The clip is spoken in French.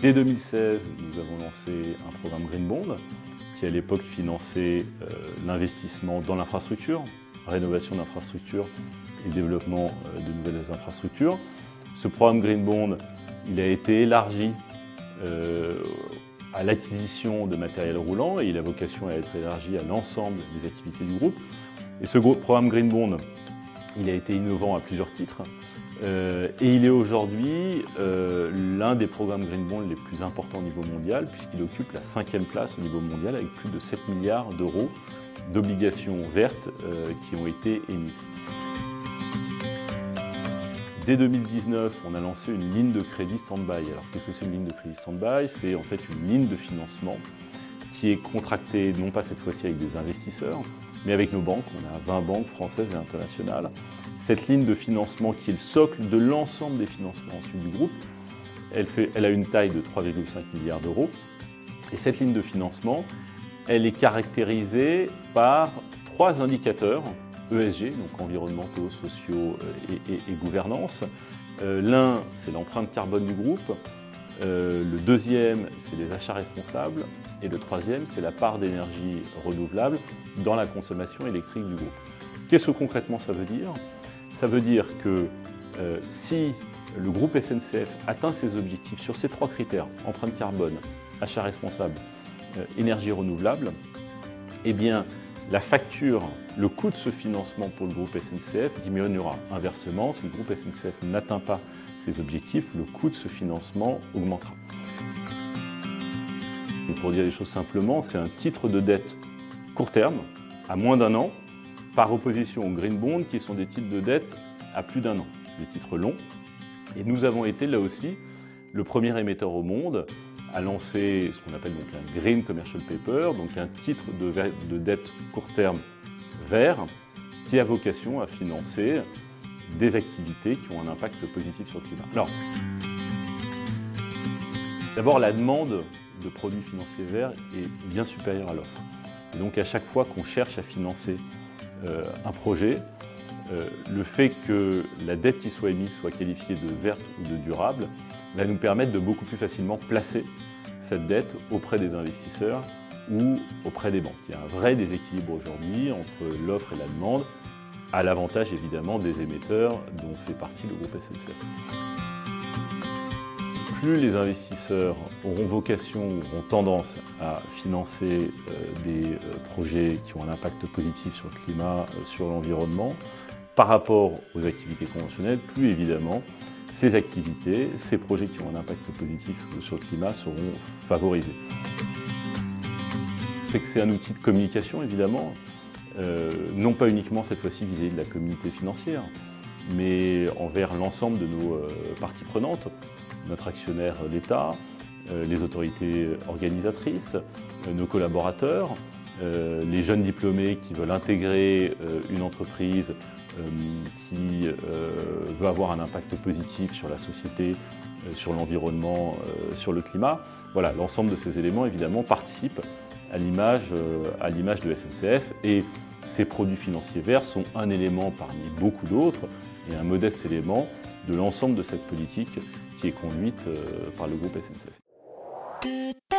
Dès 2016, nous avons lancé un programme Green Bond qui à l'époque finançait l'investissement dans l'infrastructure, rénovation d'infrastructures et développement de nouvelles infrastructures. Ce programme Green Bond, il a été élargi à l'acquisition de matériel roulant et il a vocation à être élargi à l'ensemble des activités du groupe. Et ce programme Green Bond, il a été innovant à plusieurs titres et il est aujourd'hui l'un des programmes Green Bond les plus importants au niveau mondial puisqu'il occupe la 5e place au niveau mondial avec plus de 7 milliards d'euros d'obligations vertes qui ont été émises. Dès 2019, on a lancé une ligne de crédit stand-by. Alors qu'est-ce que c'est une ligne de crédit stand-by? C'est en fait une ligne de financement qui est contractée non pas cette fois-ci avec des investisseurs, mais avec nos banques. On a 20 banques françaises et internationales. Cette ligne de financement qui est le socle de l'ensemble des financements ensuite du groupe, elle a une taille de 3,5 milliards d'euros. Et cette ligne de financement, elle est caractérisée par 3 indicateurs ESG, donc environnementaux, sociaux et gouvernance. L'un, c'est l'empreinte carbone du groupe. Le deuxième, c'est les achats responsables. Et le troisième, c'est la part d'énergie renouvelable dans la consommation électrique du groupe. Qu'est-ce que concrètement ça veut dire? Ça veut dire que si le groupe SNCF atteint ses objectifs sur ces 3 critères, empreinte carbone, achat responsable, énergie renouvelable, eh bien, la facture, le coût de ce financement pour le groupe SNCF diminuera. Inversement, si le groupe SNCF n'atteint pas ses objectifs, le coût de ce financement augmentera. Et pour dire les choses simplement, c'est un titre de dette court terme, à moins d'1 an, par opposition aux Green Bonds qui sont des titres de dette à plus d'1 an, des titres longs. Et nous avons été là aussi le premier émetteur au monde à lancer ce qu'on appelle donc un Green Commercial Paper, donc un titre de dette court terme vert qui a vocation à financer des activités qui ont un impact positif sur le climat. Alors, d'abord, la demande de produits financiers verts est bien supérieure à l'offre. Et donc, à chaque fois qu'on cherche à financer un projet, le fait que la dette qui soit émise soit qualifiée de verte ou de durable va nous permettre de beaucoup plus facilement placer cette dette auprès des investisseurs ou auprès des banques. Il y a un vrai déséquilibre aujourd'hui entre l'offre et la demande, à l'avantage évidemment des émetteurs dont fait partie le groupe SNCF. Plus les investisseurs auront vocation ou auront tendance à financer des projets qui ont un impact positif sur le climat, sur l'environnement, par rapport aux activités conventionnelles, plus évidemment, ces activités, ces projets qui ont un impact positif sur le climat seront favorisés. C'est un outil de communication, évidemment, non pas uniquement cette fois-ci vis-à-vis de la communauté financière, mais envers l'ensemble de nos parties prenantes, notre actionnaire, l'État, les autorités organisatrices, nos collaborateurs, les jeunes diplômés qui veulent intégrer une entreprise qui veut avoir un impact positif sur la société, sur l'environnement, sur le climat. Voilà, l'ensemble de ces éléments, évidemment, participent à l'image de SNCF et ces produits financiers verts sont un élément parmi beaucoup d'autres et un modeste élément de l'ensemble de cette politique qui est conduite par le groupe SNCF.